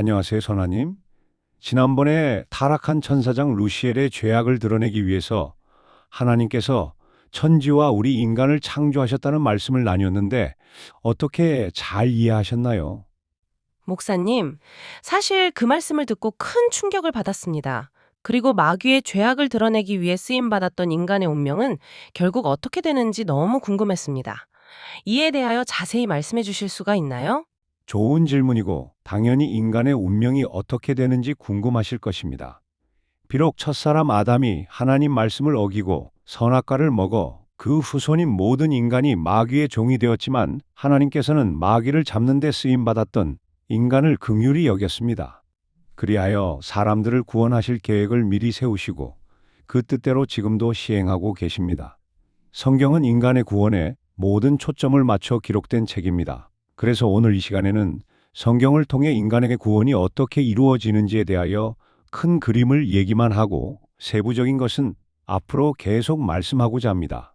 안녕하세요, 선아님. 지난번에 타락한 천사장 루시엘의 죄악을 드러내기 위해서 하나님께서 천지와 우리 인간을 창조하셨다는 말씀을 나눴는데 어떻게 잘 이해하셨나요? 목사님, 사실 그 말씀을 듣고 큰 충격을 받았습니다. 그리고 마귀의 죄악을 드러내기 위해 쓰임받았던 인간의 운명은 결국 어떻게 되는지 너무 궁금했습니다. 이에 대하여 자세히 말씀해 주실 수가 있나요? 좋은 질문이고 당연히 인간의 운명이 어떻게 되는지 궁금하실 것입니다. 비록 첫사람 아담이 하나님 말씀을 어기고 선악과를 먹어 그 후손인 모든 인간이 마귀의 종이 되었지만 하나님께서는 마귀를 잡는 데 쓰임 받았던 인간을 긍휼히 여겼습니다. 그리하여 사람들을 구원하실 계획을 미리 세우시고 그 뜻대로 지금도 시행하고 계십니다. 성경은 인간의 구원에 모든 초점을 맞춰 기록된 책입니다. 그래서 오늘 이 시간에는 성경을 통해 인간에게 구원이 어떻게 이루어지는지에 대하여 큰 그림을 얘기만 하고 세부적인 것은 앞으로 계속 말씀하고자 합니다.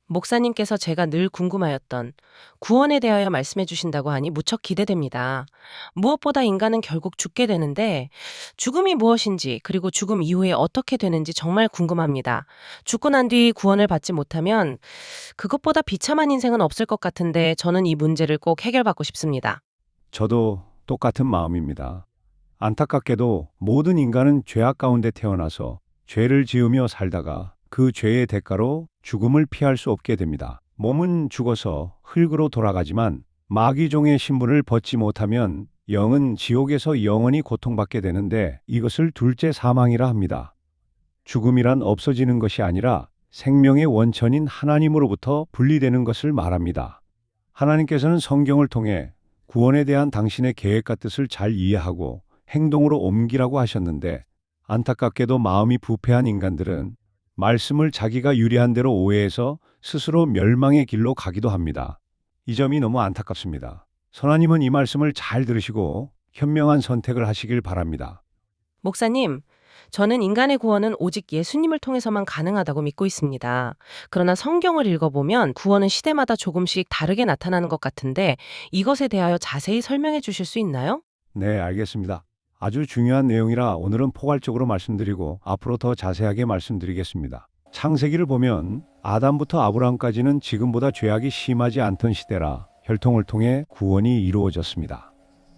목사님께서 제가 늘 궁금하였던 구원에 대하여 말씀해 주신다고 하니 무척 기대됩니다. 무엇보다 인간은 결국 죽게 되는데 죽음이 무엇인지 그리고 죽음 이후에 어떻게 되는지 정말 궁금합니다. 죽고 난 뒤 구원을 받지 못하면 그것보다 비참한 인생은 없을 것 같은데 저는 이 문제를 꼭 해결받고 싶습니다. 저도 똑같은 마음입니다. 안타깝게도 모든 인간은 죄악 가운데 태어나서 죄를 지으며 살다가 그 죄의 대가로 죽음을 피할 수 없게 됩니다. 몸은 죽어서 흙으로 돌아가지만 마귀종의 신분을 벗지 못하면 영은 지옥에서 영원히 고통받게 되는데 이것을 둘째 사망이라 합니다. 죽음이란 없어지는 것이 아니라 생명의 원천인 하나님으로부터 분리되는 것을 말합니다. 하나님께서는 성경을 통해 구원에 대한 당신의 계획과 뜻을 잘 이해하고 행동으로 옮기라고 하셨는데 안타깝게도 마음이 부패한 인간들은 말씀을 자기가 유리한 대로 오해해서 스스로 멸망의 길로 가기도 합니다. 이 점이 너무 안타깝습니다. 선하님은 이 말씀을 잘 들으시고 현명한 선택을 하시길 바랍니다. 목사님, 저는 인간의 구원은 오직 예수님을 통해서만 가능하다고 믿고 있습니다. 그러나 성경을 읽어보면 구원은 시대마다 조금씩 다르게 나타나는 것 같은데 이것에 대하여 자세히 설명해 주실 수 있나요? 네, 알겠습니다. 아주 중요한 내용이라 오늘은 포괄적으로 말씀드리고 앞으로 더 자세하게 말씀드리겠습니다. 창세기를 보면 아담부터 아브라함까지는 지금보다 죄악이 심하지 않던 시대라 혈통을 통해 구원이 이루어졌습니다.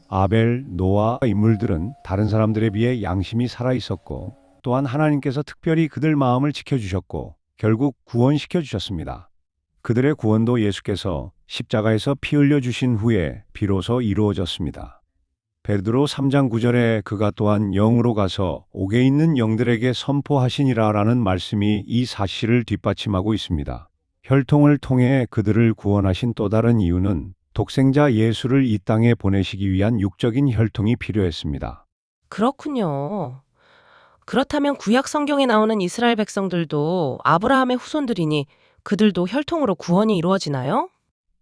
아벨, 노아 인물들은 다른 사람들에 비해 양심이 살아 있었고 또한 하나님께서 특별히 그들 마음을 지켜주셨고 결국 구원시켜 주셨습니다. 그들의 구원도 예수께서 십자가에서 피 흘려 주신 후에 비로소 이루어졌습니다. 베드로 3장 9절에 그가 또한 영으로 가서 옥에 있는 영들에게 선포하시니라라는 말씀이 이 사실을 뒷받침하고 있습니다. 혈통을 통해 그들을 구원하신 또 다른 이유는 독생자 예수를 이 땅에 보내시기 위한 육적인 혈통이 필요했습니다. 그렇군요. 그렇다면 구약 성경에 나오는 이스라엘 백성들도 아브라함의 후손들이니 그들도 혈통으로 구원이 이루어지나요?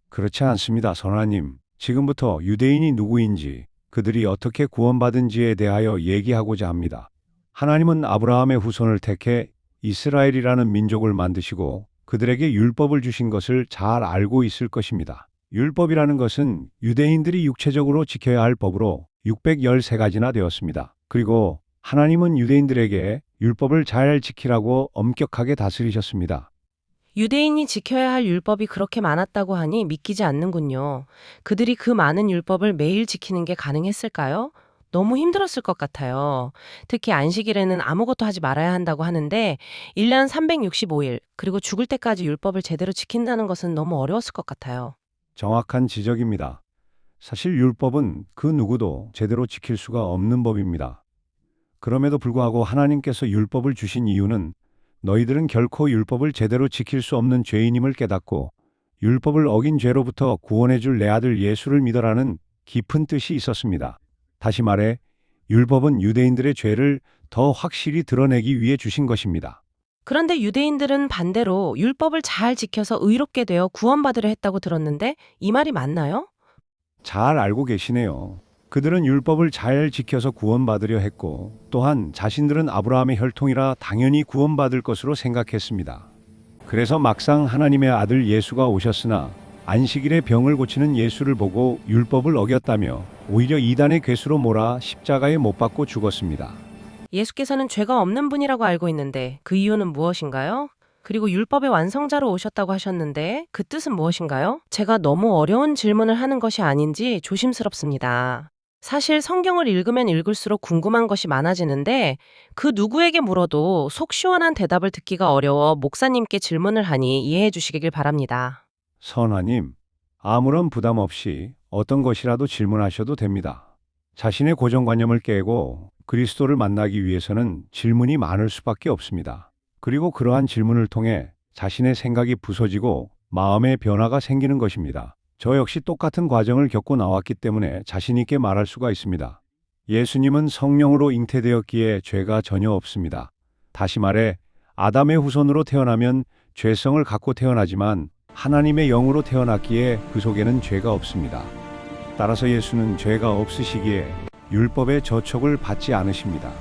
그렇지 않습니다, 선하님. 지금부터 유대인이 누구인지, 그들이 어떻게 구원받은지에 대하여 얘기하고자 합니다. 하나님은 아브라함의 후손을 택해 이스라엘이라는 민족을 만드시고 그들에게 율법을 주신 것을 잘 알고 있을 것입니다. 율법이라는 것은 유대인들이 육체적으로 지켜야 할 법으로 613가지나 되었습니다. 그리고 하나님은 유대인들에게 율법을 잘 지키라고 엄격하게 다스리셨습니다. 유대인이 지켜야 할 율법이 그렇게 많았다고 하니 믿기지 않는군요. 그들이 그 많은 율법을 매일 지키는 게 가능했을까요? 너무 힘들었을 것 같아요. 특히 안식일에는 아무것도 하지 말아야 한다고 하는데 1년 365일 그리고 죽을 때까지 율법을 제대로 지킨다는 것은 너무 어려웠을 것 같아요. 정확한 지적입니다. 사실 율법은 그 누구도 제대로 지킬 수가 없는 법입니다. 그럼에도 불구하고 하나님께서 율법을 주신 이유는 너희들은 결코 율법을 제대로 지킬 수 없는 죄인임을 깨닫고 율법을 어긴 죄로부터 구원해 줄 내 아들 예수를 믿어라는 깊은 뜻이 있었습니다. 다시 말해 율법은 유대인들의 죄를 더 확실히 드러내기 위해 주신 것입니다. 그런데 유대인들은 반대로 율법을 잘 지켜서 의롭게 되어 구원받으려 했다고 들었는데 이 말이 맞나요? 잘 알고 계시네요. 그들은 율법을 잘 지켜서 구원받으려 했고 또한 자신들은 아브라함의 혈통이라 당연히 구원받을 것으로 생각했습니다. 그래서 막상 하나님의 아들 예수가 오셨으나 안식일에 병을 고치는 예수를 보고 율법을 어겼다며 오히려 이단의 괴수로 몰아 십자가에 못 박고 죽었습니다. 예수께서는 죄가 없는 분이라고 알고 있는데 그 이유는 무엇인가요? 그리고 율법의 완성자로 오셨다고 하셨는데 그 뜻은 무엇인가요? 제가 너무 어려운 질문을 하는 것이 아닌지 조심스럽습니다. 사실 성경을 읽으면 읽을수록 궁금한 것이 많아지는데 그 누구에게 물어도 속 시원한 대답을 듣기가 어려워 목사님께 질문을 하니 이해해 주시길 바랍니다. 선하님, 아무런 부담 없이 어떤 것이라도 질문하셔도 됩니다. 자신의 고정관념을 깨고 그리스도를 만나기 위해서는 질문이 많을 수밖에 없습니다. 그리고 그러한 질문을 통해 자신의 생각이 부서지고 마음의 변화가 생기는 것입니다. 저 역시 똑같은 과정을 겪고 나왔기 때문에 자신 있게 말할 수가 있습니다. 예수님은 성령으로 잉태되었기에 죄가 전혀 없습니다. 다시 말해, 아담의 후손으로 태어나면 죄성을 갖고 태어나지만 하나님의 영으로 태어났기에 그 속에는 죄가 없습니다. 따라서 예수는 죄가 없으시기에 율법의 저촉을 받지 않으십니다.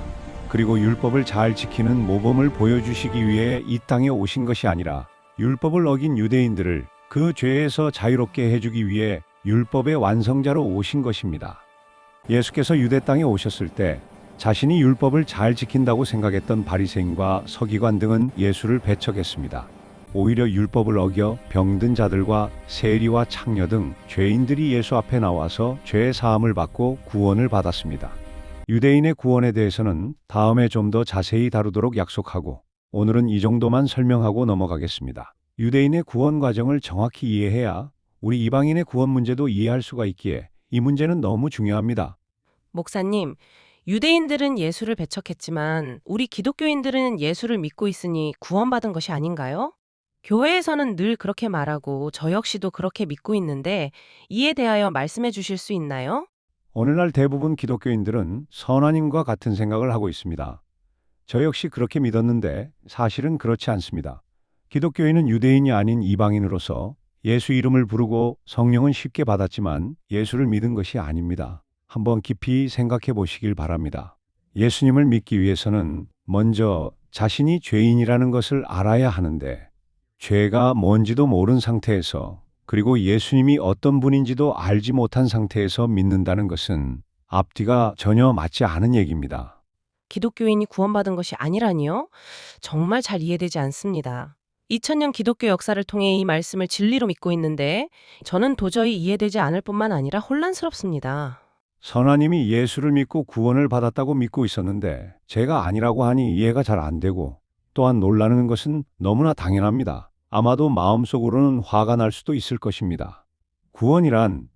그리고 율법을 잘 지키는 모범을 보여주시기 위해 이 땅에 오신 것이 아니라 율법을 어긴 유대인들을 그 죄에서 자유롭게 해주기 위해 율법의 완성자로 오신 것입니다. 예수께서 유대 땅에 오셨을 때 자신이 율법을 잘 지킨다고 생각했던 바리새인과 서기관 등은 예수를 배척했습니다. 오히려 율법을 어겨 병든 자들과 세리와 창녀 등 죄인들이 예수 앞에 나와서 죄 사함을 받고 구원을 받았습니다. 유대인의 구원에 대해서는 다음에 좀 더 자세히 다루도록 약속하고 오늘은 이 정도만 설명하고 넘어가겠습니다. 유대인의 구원 과정을 정확히 이해해야 우리 이방인의 구원 문제도 이해할 수가 있기에 이 문제는 너무 중요합니다. 목사님, 유대인들은 예수를 배척했지만 우리 기독교인들은 예수를 믿고 있으니 구원받은 것이 아닌가요? 교회에서는 늘 그렇게 말하고 저 역시도 그렇게 믿고 있는데 이에 대하여 말씀해 주실 수 있나요? 오늘날 대부분 기독교인들은 선하님과 같은 생각을 하고 있습니다. 저 역시 그렇게 믿었는데 사실은 그렇지 않습니다. 기독교인은 유대인이 아닌 이방인으로서 예수 이름을 부르고 성령은 쉽게 받았지만 예수를 믿은 것이 아닙니다. 한번 깊이 생각해 보시길 바랍니다. 예수님을 믿기 위해서는 먼저 자신이 죄인이라는 것을 알아야 하는데 죄가 뭔지도 모른 상태에서 그리고 예수님이 어떤 분인지도 알지 못한 상태에서 믿는다는 것은 앞뒤가 전혀 맞지 않은 얘기입니다. 기독교인이 구원받은 것이 아니라니요? 정말 잘 이해되지 않습니다. 2000년 기독교 역사를 통해 이 말씀을 진리로 믿고 있는데 저는 도저히 이해되지 않을 뿐만 아니라 혼란스럽습니다. 선하님이 예수를 믿고 구원을 받았다고 믿고 있었는데 제가 아니라고 하니 이해가 잘 안 되고 또한 놀라는 것은 너무나 당연합니다. 아마도 마음속으로는 화가 날 수도 있을 것입니다. 구원이란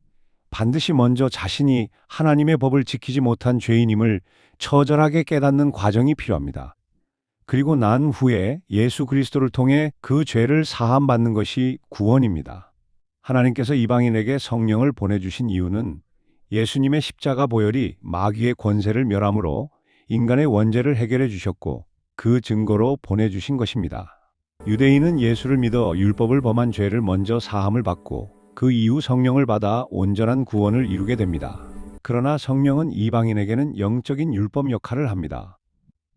반드시 먼저 자신이 하나님의 법을 지키지 못한 죄인임을 처절하게 깨닫는 과정이 필요합니다. 그리고 난 후에 예수 그리스도를 통해 그 죄를 사함받는 것이 구원입니다. 하나님께서 이방인에게 성령을 보내주신 이유는 예수님의 십자가 보혈이 마귀의 권세를 멸함으로 인간의 원죄를 해결해 주셨고 그 증거로 보내주신 것입니다. 유대인은 예수를 믿어 율법을 범한 죄를 먼저 사함을 받고 그 이후 성령을 받아 온전한 구원을 이루게 됩니다. 그러나 성령은 이방인에게는 영적인 율법 역할을 합니다.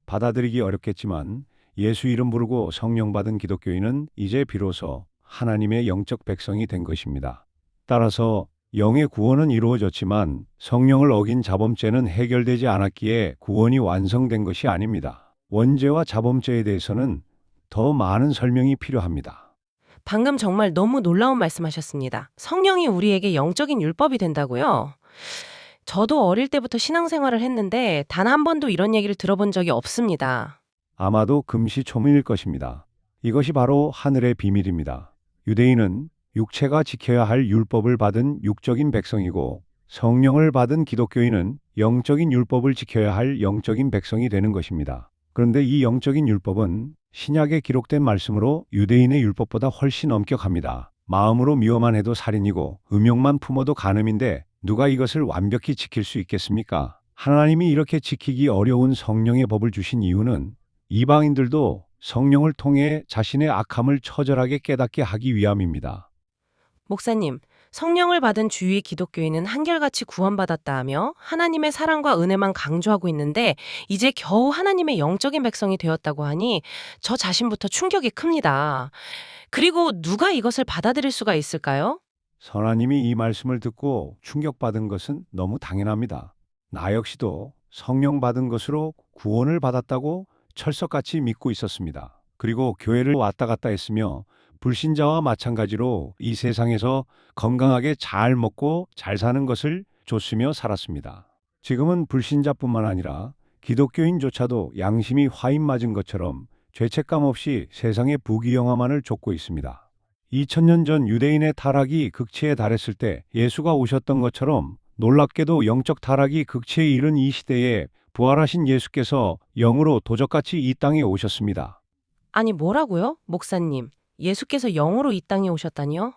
받아들이기 어렵겠지만 예수 이름 부르고 성령 받은 기독교인은 이제 비로소 하나님의 영적 백성이 된 것입니다. 따라서 영의 구원은 이루어졌지만 성령을 어긴 자범죄는 해결되지 않았기에 구원이 완성된 것이 아닙니다. 원죄와 자범죄에 대해서는 더 많은 설명이 필요합니다. 방금 정말 너무 놀라운 말씀하셨습니다. 성령이 우리에게 영적인 율법이 된다고요? 저도 어릴 때부터 신앙생활을 했는데 단 한 번도 이런 얘기를 들어본 적이 없습니다. 아마도 금시초문일 것입니다. 이것이 바로 하늘의 비밀입니다. 유대인은 육체가 지켜야 할 율법을 받은 육적인 백성이고 성령을 받은 기독교인은 영적인 율법을 지켜야 할 영적인 백성이 되는 것입니다. 그런데 이 영적인 율법은 신약에 기록된 말씀으로 유대인의 율법보다 훨씬 엄격합니다. 마음으로 미워만 해도 살인이고 음욕만 품어도 간음인데 누가 이것을 완벽히 지킬 수 있겠습니까? 하나님이 이렇게 지키기 어려운 성령의 법을 주신 이유는 이방인들도 성령을 통해 자신의 악함을 처절하게 깨닫게 하기 위함입니다. 목사님, 성령을 받은 주위의 기독교인은 한결같이 구원받았다 하며 하나님의 사랑과 은혜만 강조하고 있는데 이제 겨우 하나님의 영적인 백성이 되었다고 하니 저 자신부터 충격이 큽니다. 그리고 누가 이것을 받아들일 수가 있을까요? 선하님이 이 말씀을 듣고 충격받은 것은 너무 당연합니다. 나 역시도 성령 받은 것으로 구원을 받았다고 철석같이 믿고 있었습니다. 그리고 교회를 왔다 갔다 했으며 불신자와 마찬가지로 이 세상에서 건강하게 잘 먹고 잘 사는 것을 좇으며 살았습니다. 지금은 불신자뿐만 아니라 기독교인조차도 양심이 화인 맞은 것처럼 죄책감 없이 세상의 부귀영화만을 좇고 있습니다. 2000년 전 유대인의 타락이 극치에 달했을 때 예수가 오셨던 것처럼 놀랍게도 영적 타락이 극치에 이른 이 시대에 부활하신 예수께서 영으로 도적같이 이 땅에 오셨습니다. 아니, 뭐라고요? 목사님, 예수께서 영으로 이 땅에 오셨다니요?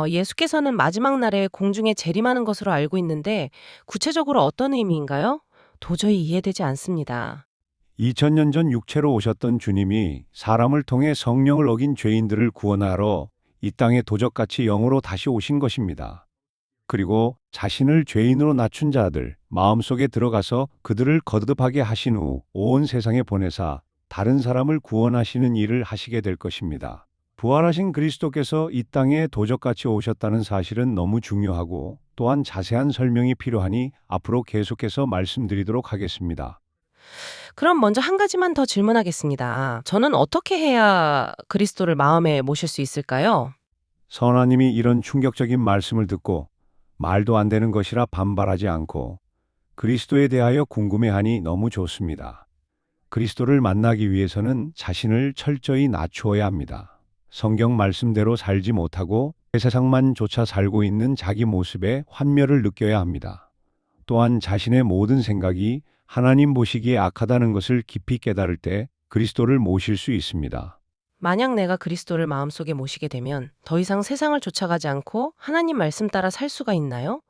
예수께서는 마지막 날에 공중에 재림하는 것으로 알고 있는데 구체적으로 어떤 의미인가요? 도저히 이해되지 않습니다. 2000년 전 육체로 오셨던 주님이 사람을 통해 성령을 어긴 죄인들을 구원하러 이 땅에 도적같이 영으로 다시 오신 것입니다. 그리고 자신을 죄인으로 낮춘 자들 마음속에 들어가서 그들을 거듭하게 하신 후 온 세상에 보내사 다른 사람을 구원하시는 일을 하시게 될 것입니다. 부활하신 그리스도께서 이 땅에 도적같이 오셨다는 사실은 너무 중요하고 또한 자세한 설명이 필요하니 앞으로 계속해서 말씀드리도록 하겠습니다. 그럼 먼저 한 가지만 더 질문하겠습니다. 저는 어떻게 해야 그리스도를 마음에 모실 수 있을까요? 선하님이 이런 충격적인 말씀을 듣고 말도 안 되는 것이라 반발하지 않고 그리스도에 대하여 궁금해하니 너무 좋습니다. 그리스도를 만나기 위해서는 자신을 철저히 낮추어야 합니다. 성경 말씀대로 살지 못하고 세상만 조차 살고 있는 자기 모습에 환멸을 느껴야 합니다. 또한 자신의 모든 생각이 하나님 보시기에 악하다는 것을 깊이 깨달을 때 그리스도를 모실 수 있습니다. 만약 내가 그리스도를 마음속에 모시게 되면 더 이상 세상을 쫓아가지 않고 하나님 말씀 따라 살 수가 있나요?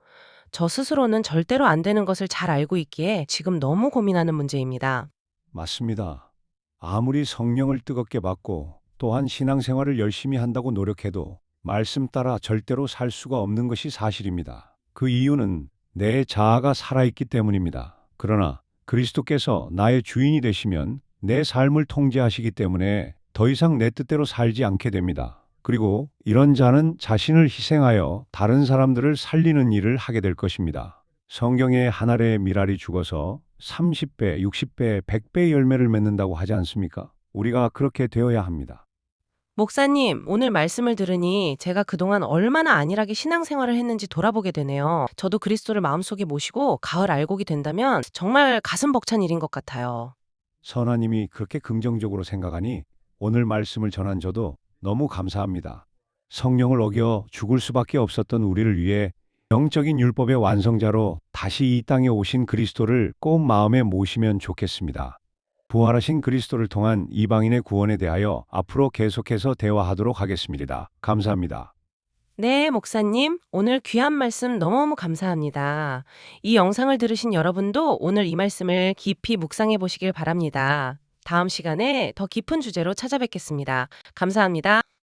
저 스스로는 절대로 안 되는 것을 잘 알고 있기에 지금 너무 고민하는 문제입니다. 맞습니다. 아무리 성령을 뜨겁게 받고 또한 신앙생활을 열심히 한다고 노력해도 말씀 따라 절대로 살 수가 없는 것이 사실입니다. 그 이유는 내 자아가 살아있기 때문입니다. 그러나 그리스도께서 나의 주인이 되시면 내 삶을 통제하시기 때문에 더 이상 내 뜻대로 살지 않게 됩니다. 그리고 이런 자는 자신을 희생하여 다른 사람들을 살리는 일을 하게 될 것입니다. 성경에 한 알의 밀알이 죽어서 30배, 60배, 100배의 열매를 맺는다고 하지 않습니까? 우리가 그렇게 되어야 합니다. 목사님, 오늘 말씀을 들으니 제가 그동안 얼마나 안일하게 신앙생활을 했는지 돌아보게 되네요. 저도 그리스도를 마음속에 모시고 가을 알곡이 된다면 정말 가슴 벅찬 일인 것 같아요. 선하님이 그렇게 긍정적으로 생각하니 오늘 말씀을 전한 저도 너무 감사합니다. 성령을 어겨 죽을 수밖에 없었던 우리를 위해 영적인 율법의 완성자로 다시 이 땅에 오신 그리스도를 꼭 마음에 모시면 좋겠습니다. 부활하신 그리스도를 통한 이방인의 구원에 대하여 앞으로 계속해서 대화하도록 하겠습니다. 감사합니다. 네, 목사님. 오늘 귀한 말씀 너무너무 감사합니다. 이 영상을 들으신 여러분도 오늘 이 말씀을 깊이 묵상해 보시길 바랍니다. 다음 시간에 더 깊은 주제로 찾아뵙겠습니다. 감사합니다.